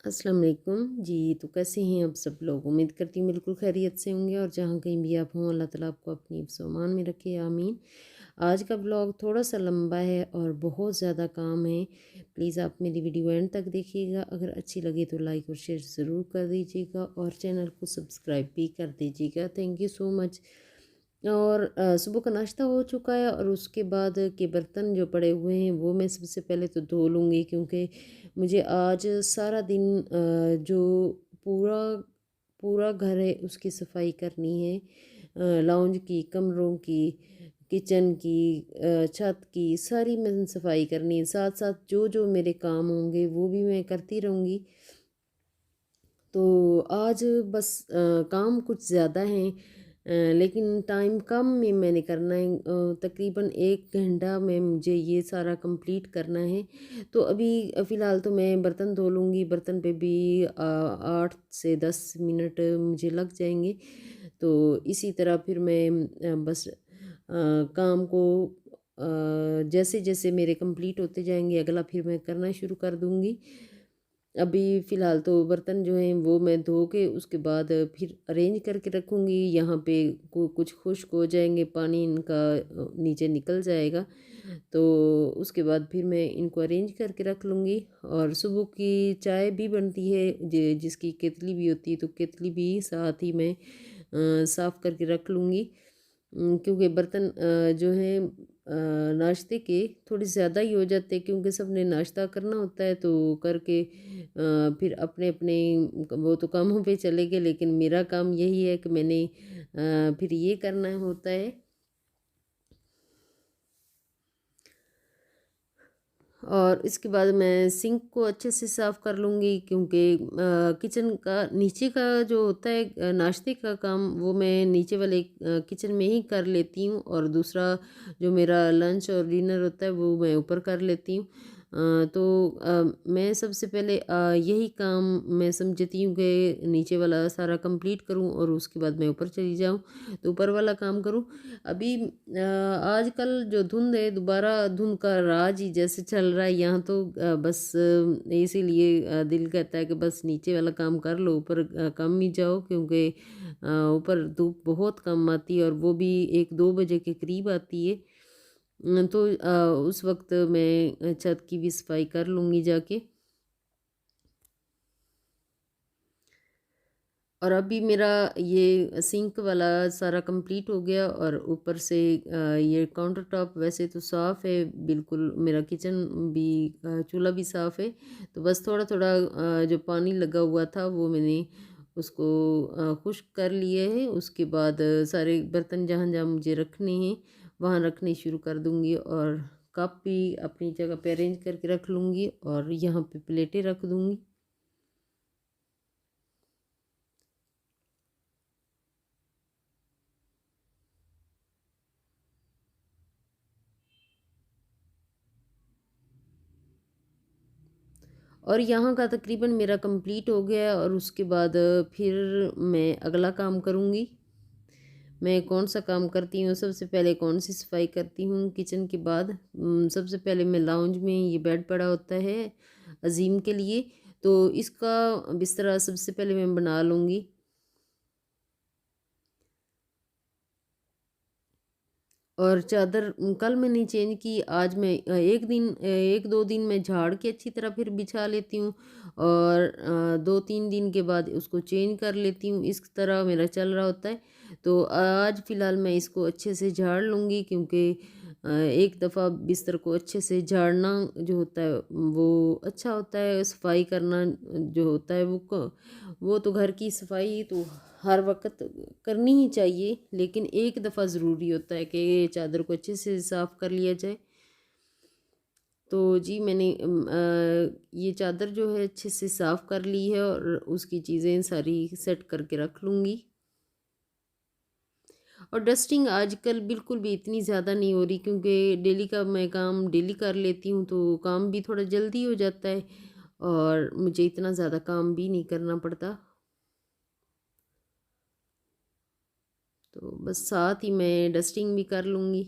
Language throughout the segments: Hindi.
अस्सलाम वालेकुम जी। तो कैसे हैं आप सब लोग? उम्मीद करती हूँ बिल्कुल खैरियत से होंगे और जहाँ कहीं भी आप हों अल्लाह ताला आपको अपनी हिफ्ज़ व अमान में रखे, आमीन। आज का ब्लॉग थोड़ा-सा लंबा है और बहुत ज़्यादा काम है। प्लीज़ आप मेरी वीडियो एंड तक देखिएगा। अगर अच्छी लगे तो लाइक और शेयर ज़रूर कर दीजिएगा और चैनल को सब्सक्राइब भी कर दीजिएगा। Thank you so much. और सुबह का नाश्ता हो चुका है और उसके बाद के बर्तन जो पड़े हुए हैं वो मैं सबसे पहले तो धो लूँगी, क्योंकि मुझे आज सारा दिन जो पूरा पूरा घर है उसकी सफाई करनी है। लाउंज की, कमरों की, किचन की, छत की, सारी मैंने सफाई करनी है। साथ साथ जो जो मेरे काम होंगे वो भी मैं करती रहूँगी। तो आज बस काम कुछ ज़्यादा हैं, लेकिन टाइम कम में मैंने करना है। तकरीबन 1 घंटा में मुझे ये सारा कंप्लीट करना है। तो अभी फ़िलहाल तो मैं बर्तन धो लूँगी। बर्तन पे भी 8 से 10 मिनट मुझे लग जाएंगे। तो इसी तरह फिर मैं बस काम को जैसे जैसे मेरे कंप्लीट होते जाएंगे अगला फिर मैं करना शुरू कर दूँगी। अभी फ़िलहाल तो बर्तन जो हैं वो मैं धो के उसके बाद फिर अरेंज करके रखूँगी। यहाँ पे कुछ खुश्क हो जाएंगे, पानी इनका नीचे निकल जाएगा। तो उसके बाद फिर मैं इनको अरेंज करके रख लूँगी। और सुबह की चाय भी बनती है, जिसकी केतली भी होती है, तो केतली भी साथ ही मैं साफ़ करके रख लूँगी। क्योंकि बर्तन जो हैं नाश्ते के थोड़े ज़्यादा ही हो जाते हैं, क्योंकि सबने नाश्ता करना होता है। तो करके फिर अपने अपने वो तो कामों पे चले गए, लेकिन मेरा काम यही है कि मैंने फिर ये करना होता है। और इसके बाद मैं सिंक को अच्छे से साफ़ कर लूँगी, क्योंकि किचन का नीचे का जो होता है नाश्ते का काम वो मैं नीचे वाले किचन में ही कर लेती हूँ, और दूसरा जो मेरा लंच और डिनर होता है वो मैं ऊपर कर लेती हूँ। तो मैं सबसे पहले यही काम मैं समझती हूँ कि नीचे वाला सारा कंप्लीट करूँ और उसके बाद मैं ऊपर चली जाऊँ, तो ऊपर वाला काम करूँ। अभी आजकल जो धुंध है, दोबारा धुंध का राज ही जैसे चल रहा है यहाँ, तो बस इसीलिए दिल कहता है कि बस नीचे वाला काम कर लो, ऊपर कम ही जाओ, क्योंकि ऊपर धूप बहुत कम आती है और वो भी 1-2 बजे के करीब आती है। तो उस वक्त मैं छत की भी सफाई कर लूँगी जाके। और अभी मेरा ये सिंक वाला सारा कंप्लीट हो गया और ऊपर से ये काउंटर टॉप वैसे तो साफ़ है बिल्कुल, मेरा किचन भी चूल्हा भी साफ़ है। तो बस थोड़ा थोड़ा जो पानी लगा हुआ था वो मैंने उसको खुश्क कर लिए है। उसके बाद सारे बर्तन जहाँ जहाँ मुझे रखने हैं वहाँ रखने शुरू कर दूँगी, और कप भी अपनी जगह पे अरेंज करके रख लूँगी और यहाँ पे प्लेटें रख दूँगी। और यहाँ का तकरीबन मेरा कंप्लीट हो गया है, और उसके बाद फिर मैं अगला काम करूँगी। मैं कौन सा काम करती हूँ, सबसे पहले कौन सी सफाई करती हूँ किचन के बाद। सबसे पहले मैं लाउंज में ये बेड पड़ा होता है अजीम के लिए, तो इसका बिस्तरा सबसे पहले मैं बना लूँगी। और चादर कल मैंने चेंज की, आज मैं 1-2 दिन मैं झाड़ के अच्छी तरह फिर बिछा लेती हूँ, और 2-3 दिन के बाद उसको चेंज कर लेती हूँ। इस तरह मेरा चल रहा होता है। तो आज फ़िलहाल मैं इसको अच्छे से झाड़ लूँगी, क्योंकि एक दफ़ा बिस्तर को अच्छे से झाड़ना जो होता है वो अच्छा होता है। सफाई करना जो होता है वो तो घर की सफाई तो हर वक़्त करनी ही चाहिए, लेकिन एक दफ़ा ज़रूरी होता है कि चादर को अच्छे से साफ़ कर लिया जाए। तो जी मैंने ये चादर जो है अच्छे से साफ़ कर ली है और उसकी चीज़ें सारी सेट करके रख लूँगी। और डस्टिंग आजकल बिल्कुल भी इतनी ज़्यादा नहीं हो रही, क्योंकि डेली का मैं काम डेली कर लेती हूँ, तो काम भी थोड़ा जल्दी हो जाता है और मुझे इतना ज़्यादा काम भी नहीं करना पड़ता। तो बस साथ ही मैं डस्टिंग भी कर लूँगी।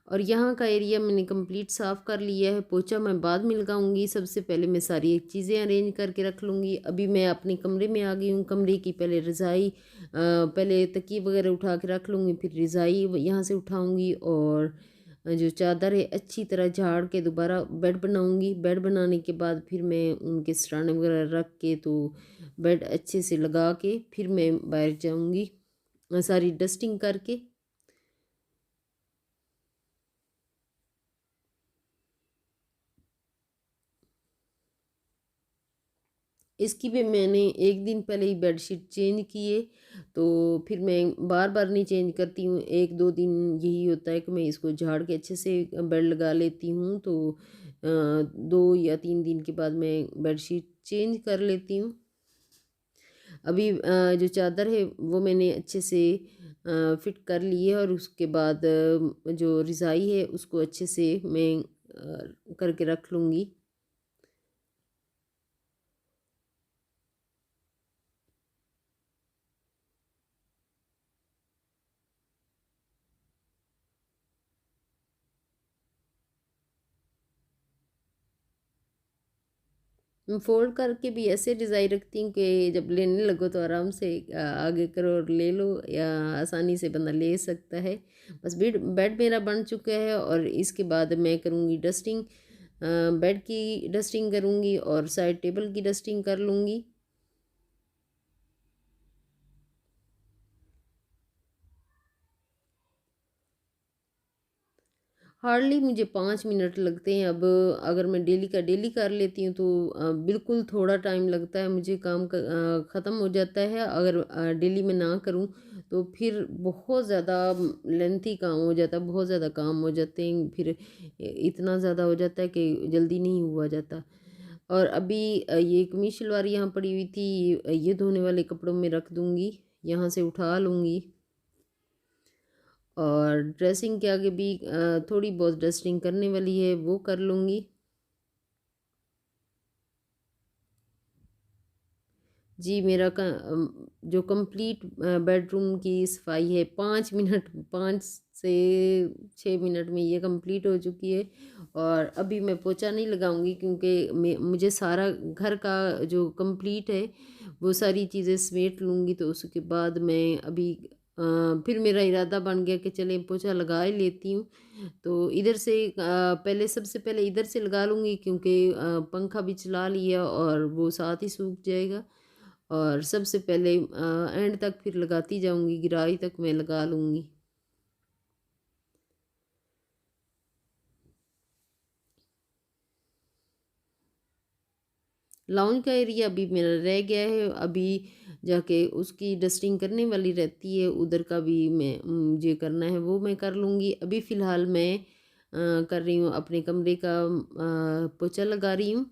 और यहाँ का एरिया मैंने कंप्लीट साफ़ कर लिया है। पोछा मैं बाद में लगाऊंगी, सबसे पहले मैं सारी एक चीज़ें अरेंज करके रख लूँगी। अभी मैं अपने कमरे में आ गई हूँ। कमरे की पहले रज़ाई पहले तकिए वगैरह उठा के रख लूँगी, फिर रज़ाई यहाँ से उठाऊँगी और जो चादर है अच्छी तरह झाड़ के दोबारा बेड बनाऊँगी। बेड बनाने के बाद फिर मैं उनके सिरहाने वगैरह रख के तो बेड अच्छे से लगा के फिर मैं बाहर जाऊँगी सारी डस्टिंग करके। इसकी भी मैंने एक दिन पहले ही बेडशीट चेंज किए, तो फिर मैं बार बार नहीं चेंज करती हूँ। एक दो दिन यही होता है कि मैं इसको झाड़ के अच्छे से बेड लगा लेती हूँ, तो 2 या 3 दिन के बाद मैं बेडशीट चेंज कर लेती हूँ। अभी जो चादर है वो मैंने अच्छे से फिट कर ली है और उसके बाद जो रज़ाई है उसको अच्छे से मैं करके रख लूँगी। फ़ोल्ड करके भी ऐसे डिज़ाइन रखती हूँ कि जब लेने लगो तो आराम से आगे करो और ले लो, या आसानी से बंदा ले सकता है। बस बेड बेड मेरा बन चुका है और इसके बाद मैं करूँगी डस्टिंग। बेड की डस्टिंग करूँगी और साइड टेबल की डस्टिंग कर लूँगी। हार्डली मुझे 5 मिनट लगते हैं। अब अगर मैं डेली का डेली कर लेती हूँ तो बिल्कुल थोड़ा टाइम लगता है, मुझे काम ख़त्म हो जाता है। अगर डेली में ना करूँ तो फिर बहुत ज़्यादा लेंथी काम हो जाता है, बहुत ज़्यादा काम हो जाते हैं, फिर इतना ज़्यादा हो जाता है कि जल्दी नहीं हुआ जाता। और अभी ये कमीज शलवार यहाँ पड़ी हुई थी, ये धोने वाले कपड़ों में रख दूँगी, यहाँ से उठा लूँगी। और ड्रेसिंग के आगे भी थोड़ी बहुत डस्टिंग करने वाली है, वो कर लूँगी। जी, मेरा जो कंप्लीट बेडरूम की सफाई है 5 मिनट, 5 से 6 मिनट में ये कंप्लीट हो चुकी है। और अभी मैं पोछा नहीं लगाऊंगी क्योंकि मुझे सारा घर का जो कंप्लीट है वो सारी चीज़ें समेट लूँगी, तो उसके बाद मैं अभी फिर मेरा इरादा बन गया कि चले पोछा लगा ही लेती हूँ। तो इधर से पहले सबसे पहले इधर से लगा लूँगी क्योंकि पंखा भी चला लिया और वो साथ ही सूख जाएगा। और सबसे पहले एंड तक फिर लगाती जाऊँगी, गिराई तक मैं लगा लूँगी। लाउंज का एरिया अभी मेरा रह गया है, अभी जाके उसकी डस्टिंग करने वाली रहती है, उधर का भी मैं मुझे करना है वो मैं कर लूँगी। अभी फ़िलहाल मैं कर रही हूँ अपने कमरे का पोछा लगा रही हूँ।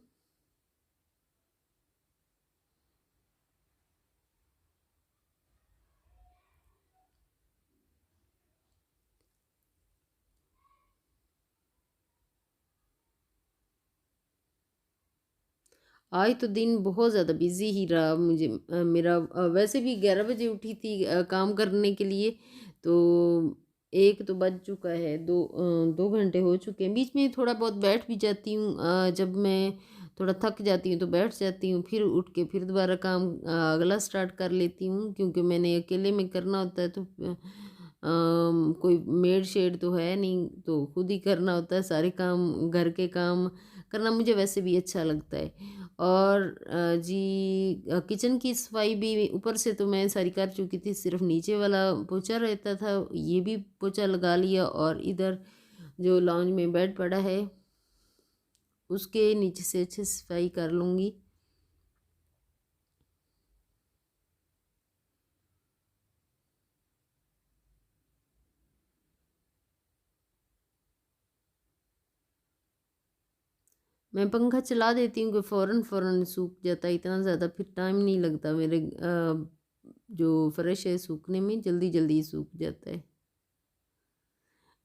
आज तो दिन बहुत ज़्यादा बिज़ी ही रहा, मुझे मेरा वैसे भी 11 बजे उठी थी काम करने के लिए, तो 1 तो बज चुका है, 2 घंटे हो चुके हैं। बीच में थोड़ा बहुत बैठ भी जाती हूँ, जब मैं थोड़ा थक जाती हूँ तो बैठ जाती हूँ, फिर उठ के फिर दोबारा काम अगला स्टार्ट कर लेती हूँ क्योंकि मैंने अकेले में करना होता है, तो कोई मेड शेड तो है नहीं, तो खुद ही करना होता है सारे काम, घर के काम करना मुझे वैसे भी अच्छा लगता है। और जी किचन की सफाई भी ऊपर से तो मैं सारी कर चुकी थी, सिर्फ नीचे वाला पोछा रहता था, ये भी पोछा लगा लिया। और इधर जो लॉन्ज में बेड पड़ा है उसके नीचे से अच्छे से सफाई कर लूँगी। मैं पंखा चला देती हूँ कि फ़ौरन फ़ौरन सूख जाता है, इतना ज़्यादा फिर टाइम नहीं लगता मेरे जो फ़र्श है सूखने में, जल्दी जल्दी सूख जाता है।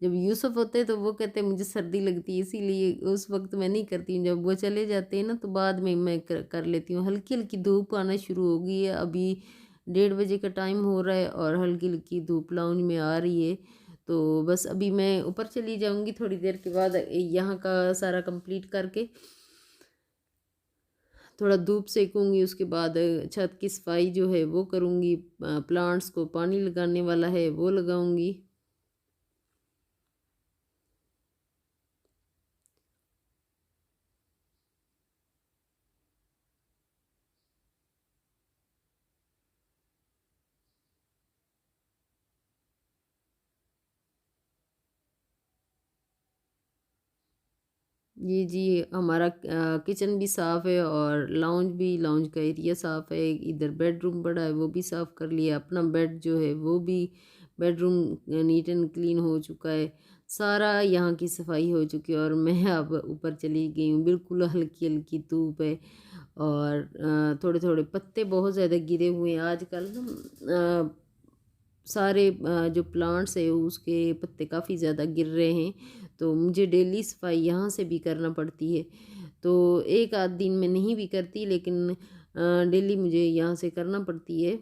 जब यूसुफ होते हैं तो वो कहते हैं मुझे सर्दी लगती है, इसीलिए उस वक्त मैं नहीं करती हूँ। जब वो चले जाते हैं ना तो बाद में मैं कर लेती हूँ। हल्की हल्की धूप आना शुरू हो गई है, अभी 1:30 बजे का टाइम हो रहा है और हल्की हल्की धूप लाउंज में आ रही है, तो बस अभी मैं ऊपर चली जाऊंगी थोड़ी देर के बाद, यहाँ का सारा कंप्लीट करके थोड़ा धूप सेकूंगी। उसके बाद छत की सफाई जो है वो करूंगी, प्लांट्स को पानी लगाने वाला है वो लगाऊंगी। जी हमारा किचन भी साफ़ है और लाउंज भी, लाउंज का एरिया साफ़ है। इधर बेडरूम पड़ा है वो भी साफ़ कर लिया। अपना बेड जो है वो भी, बेडरूम नीट एंड क्लीन हो चुका है। सारा यहाँ की सफाई हो चुकी है और मैं अब ऊपर चली गई हूँ। बिल्कुल हल्की हल्की धूप है और थोड़े थोड़े पत्ते बहुत ज़्यादा गिरे हुए हैं आजकल ना। सारे जो प्लांट्स है उसके पत्ते काफ़ी ज़्यादा गिर रहे हैं, तो मुझे डेली सफाई यहाँ से भी करना पड़ती है। तो एक आध दिन में नहीं भी करती, लेकिन डेली मुझे यहाँ से करना पड़ती है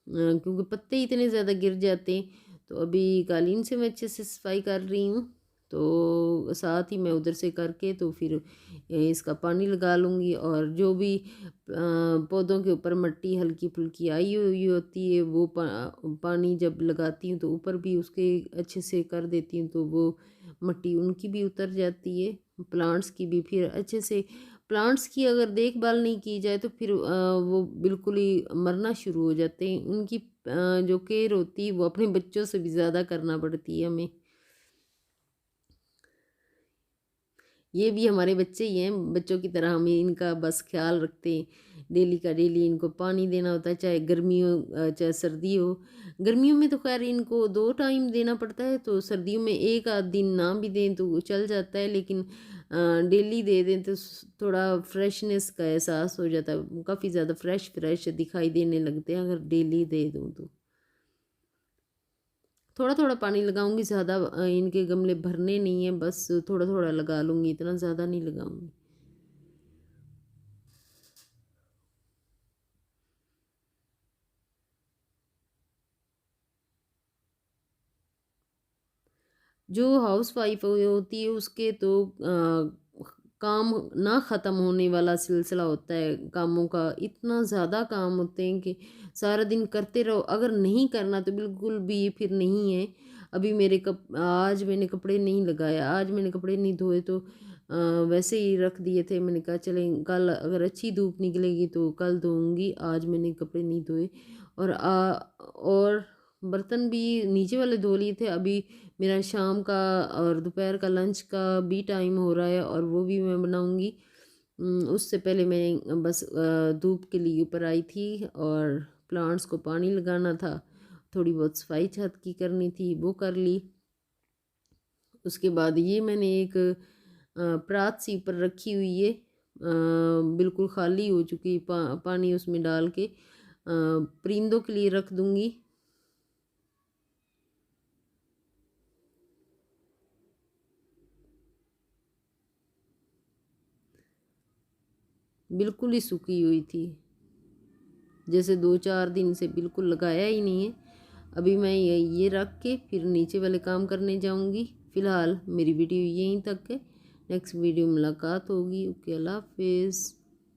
क्योंकि पत्ते इतने ज़्यादा गिर जाते हैं। तो अभी कालीन से मैं अच्छे से सफाई कर रही हूँ, तो साथ ही मैं उधर से करके तो फिर इसका पानी लगा लूँगी। और जो भी पौधों के ऊपर मिट्टी हल्की फुल्की आई हुई होती है वो पानी जब लगाती हूँ तो ऊपर भी उसके अच्छे से कर देती हूँ, तो वो मिट्टी उनकी भी उतर जाती है, प्लांट्स की भी। फिर अच्छे से प्लांट्स की अगर देखभाल नहीं की जाए तो फिर वो बिल्कुल ही मरना शुरू हो जाते हैं। उनकी जो केयर होती है वो अपने बच्चों से भी ज़्यादा करना पड़ती है हमें। ये भी हमारे बच्चे ही हैं, बच्चों की तरह हम इनका बस ख्याल रखते हैं। डेली का डेली इनको पानी देना होता है, चाहे गर्मी हो चाहे सर्दी हो। गर्मियों में तो खैर इनको 2 टाइम देना पड़ता है, तो सर्दियों में एक आध दिन ना भी दें तो चल जाता है, लेकिन डेली दे दें तो थोड़ा फ्रेशनेस का एहसास हो जाता है। काफ़ी ज़्यादा फ्रेश फ्रेश दिखाई देने लगते हैं अगर डेली दे दूँ तो। थोड़ा थोड़ा पानी लगाऊंगी, ज़्यादा इनके गमले भरने नहीं है, बस थोड़ा थोड़ा लगा लूँगी, इतना ज़्यादा नहीं लगाऊंगी। जो हाउस वाइफ होती है उसके तो काम ना ख़त्म होने वाला सिलसिला होता है कामों का। इतना ज़्यादा काम होते हैं कि सारा दिन करते रहो, अगर नहीं करना तो बिल्कुल भी फिर नहीं है। अभी मेरे आज मैंने कपड़े नहीं लगाया, आज मैंने कपड़े नहीं धोए, तो वैसे ही रख दिए थे। मैंने कहा चलें कल अगर अच्छी धूप निकलेगी तो कल धोऊंगी, आज मैंने कपड़े नहीं धोए। और बर्तन भी नीचे वाले धो लिए थे। अभी मेरा शाम का और दोपहर का लंच का भी टाइम हो रहा है और वो भी मैं बनाऊंगी। उससे पहले मैं बस धूप के लिए ऊपर आई थी और प्लांट्स को पानी लगाना था, थोड़ी बहुत सफाई छत की करनी थी वो कर ली। उसके बाद ये मैंने एक परात सी ऊपर रखी हुई है, बिल्कुल खाली हो चुकी, पानी उसमें डाल के परिंदों के लिए रख दूंगी। बिल्कुल ही सूखी हुई थी, जैसे 2-4 दिन से बिल्कुल लगाया ही नहीं है। अभी मैं ये रख के फिर नीचे वाले काम करने जाऊंगी। फ़िलहाल मेरी वीडियो यहीं तक है, नेक्स्ट वीडियो मुलाकात होगी। ओके, अल्लाह हाफिज़।